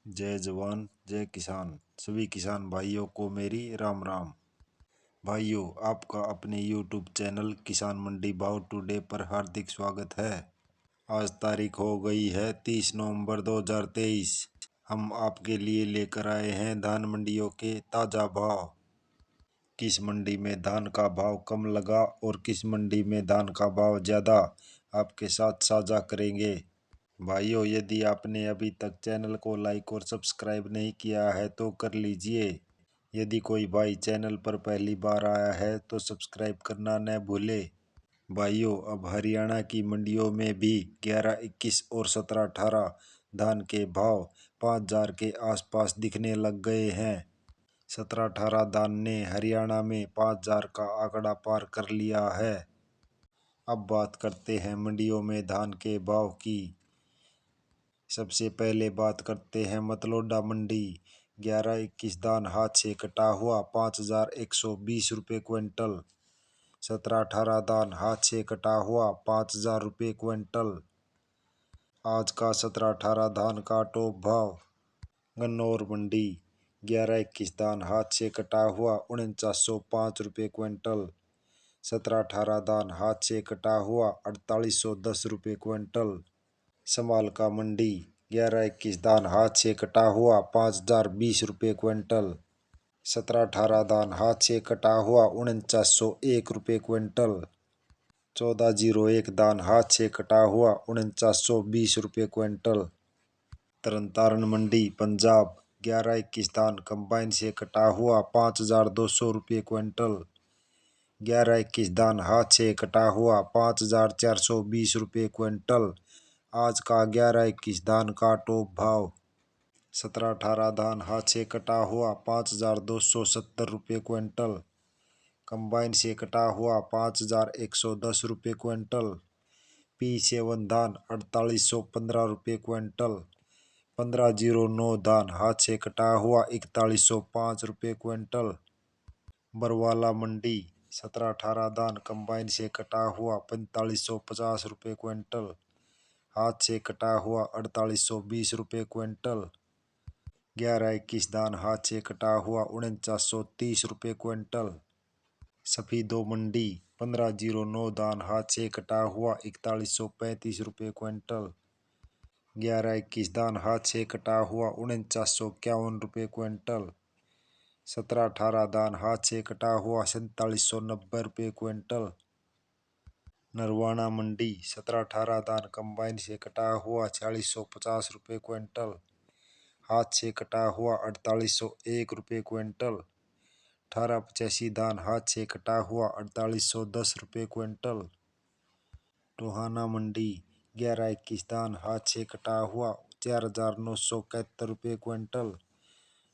जय जवान जय किसान। सभी किसान भाइयों को मेरी राम राम। भाइयों, आपका अपने YouTube चैनल किसान मंडी भाव टुडे पर हार्दिक स्वागत है। आज तारीख हो गई है 30 नवंबर 2023। हम आपके लिए लेकर आए हैं धान मंडियों के ताज़ा भाव। किस मंडी में धान का भाव कम लगा और किस मंडी में धान का भाव ज़्यादा, आपके साथ साझा करेंगे। भाइयों, यदि आपने अभी तक चैनल को लाइक और सब्सक्राइब नहीं किया है तो कर लीजिए। यदि कोई भाई चैनल पर पहली बार आया है तो सब्सक्राइब करना न भूले। भाइयों, अब हरियाणा की मंडियों में भी 11, 21 और 17, 18 धान के भाव 5,000 के आसपास दिखने लग गए हैं। 17, 18 धान ने हरियाणा में 5,000 का आंकड़ा पार कर लिया है। अब बात करते हैं मंडियों में धान के भाव की। सबसे पहले बात करते हैं मतलोडा मंडी। 11, 21 धान हाथ से कटा हुआ 5,120 रुपये क्विंटल। 17, 18 धान हाथ से कटा हुआ 5,000 रुपये क्विंटल। आज का 17, 18 धान का टॉप भाव। गन्नौर मंडी। 11, 21 धान हाथ से कटा हुआ 4905 रुपये क्विंटल। 17, 18 धान हाथ से कटा हुआ 4810 रुपये क्विंटल। समालका मंडी। 11, 21 धान हाथ से कटा हुआ 5,020 रुपये क्विंटल। 17, 18 धान हाथ से कटा हुआ 4901 रुपये क्विंटल। 1401 धान हाथ से कटा हुआ 4920 रुपये क्विंटल। तरन मंडी पंजाब। 11, 21 धान कंबाइन से कटा हुआ 5,200 रुपये क्विंटल। 11, 21 धान हाथ से कटा हुआ 5,420 रुपये क्विंटल। आज का 11, 21 धान का टॉप भाव। 17, 18 धान हाथ से कटा हुआ 5,270 रुपये क्विंटल। कंबाइन से कटा हुआ 5,110 रुपये क्विंटल। P7 धान 4,815 रुपये क्विंटल। 1509 धान हाथ से कटा हुआ 4,105 रुपये क्विंटल। बरवाला मंडी। 17, 18 धान कंबाइन से कटा हुआ 4,550 रुपये क्विंटल। हाथ से कटा हुआ 4,820 रुपये क्विंटल। 11, 21 धान हाथ से कटा हुआ 4930 रुपये क्विंटल। सफीदो मंडी। 1509 धान हाथ से कटा हुआ 4135 रुपये क्विंटल। 11, 21 धान हाथ से कटा हुआ 4951 रुपये क्विंटल। 17, 18 धान हाथ से कटा हुआ 4790 रुपये क्विंटल। नरवाना मंडी। 17, 18 धान कंबाइन से कटा हुआ 4650 रुपये क्विंटल। हाथ से कटा हुआ 4801 रुपये क्विंटल। 1885 धान हाथ से कटा हुआ 4810 रुपये क्विंटल। टोहाना मंडी। 11, 21 धान हाथ से कटा हुआ 4,971 रुपये क्विंटल।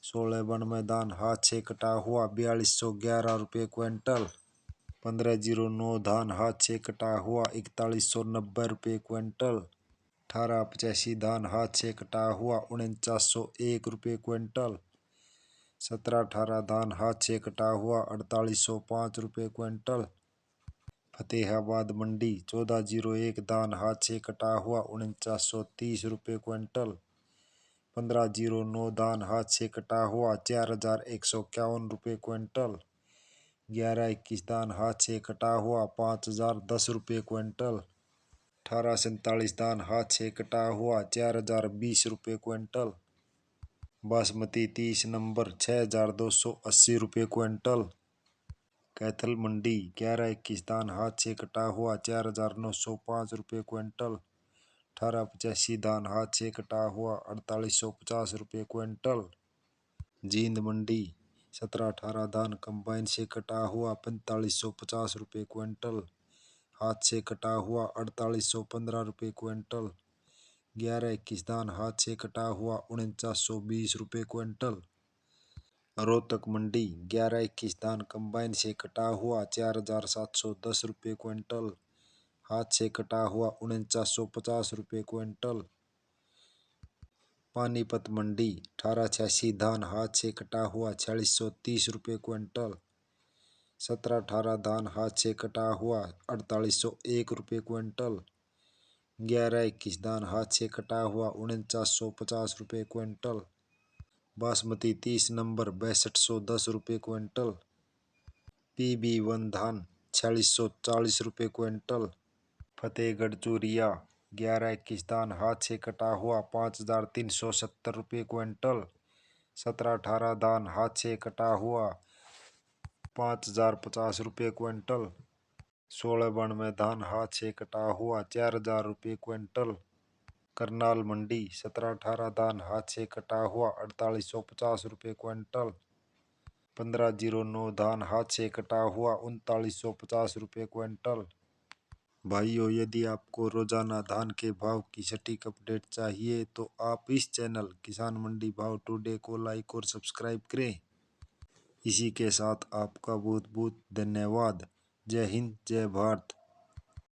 1692 धान हाथ से कटा हुआ 4,211 रुपये क्विंटल। 1509 धान हाथ से कटा हुआ 4190 रुपये क्विंटल। 1885 धान हाथ से कटा हुआ 4901 रुपये क्विंटल। 17, 18 धान हाथ से कटा हुआ 4805 रुपये क्विंटल। फतेहाबाद मंडी। 1401 धान हाथ से कटा हुआ 4930 रुपये क्विंटल। 1509 धान हाथ से कटा हुआ 4,151 रुपये क्विंटल। 11, 21 धान हाथ से कटा हुआ 5,010 रुपये क्विंटल। 1847 धान हाथ से कटा हुआ 4,020 रुपये क्विंटल। बासमती 30 नंबर 6,280 रुपये क्विंटल। कैथल मंडी। 11, 21 धान हाथ से कटा हुआ 4,905 रुपये क्विंटल। 1885 धान हाथ से कटा हुआ 4,850 रुपये क्विंटल। जींद मंडी। 17, 18 धान कंबाइन से कटा हुआ 4,550 रुपये क्विंटल। हाथ से कटा हुआ 4,815 रुपये क्विंटल। 11, 21 धान हाथ से कटा हुआ 4920 रुपये क्विंटल। रोहतक मंडी। 11, 21 धान कंबाइन से कटा हुआ 4,710 रुपये क्विंटल। हाथ से कटा हुआ 4950 रुपये क्विंटल। पानीपत मंडी। 1886 धान हाथ से कटा हुआ 4630 रुपये क्विंटल। 17, 18 धान हाथ से कटा हुआ 4801 रुपये क्विंटल। 11, 21 धान हाथ से कटा हुआ 4950 रुपये क्विंटल। बासमती 30 नंबर 6210 रुपये क्विंटल। PB1 धान 4640 रुपये क्विंटल। फतेहगढ़ चूरिया 1121 धान हाथ से कटा हुआ 5370 रुपये क्विंटल। 1718 धान हाथ से कटा हुआ 5050 रुपये क्विंटल। 1692 धान हाथ से कटा हुआ 4000 रुपये क्विंटल। करनाल मंडी 1718 धान हाथ से कटा हुआ 4850 रुपये क्विंटल। 1509 धान हाथ से कटा हुआ 3950 रुपये क्विंटल। भाइयों, यदि आपको रोजाना धान के भाव की सटीक अपडेट चाहिए तो आप इस चैनल किसान मंडी भाव टुडे को लाइक और सब्सक्राइब करें। इसी के साथ आपका बहुत बहुत धन्यवाद। जय हिंद, जय भारत।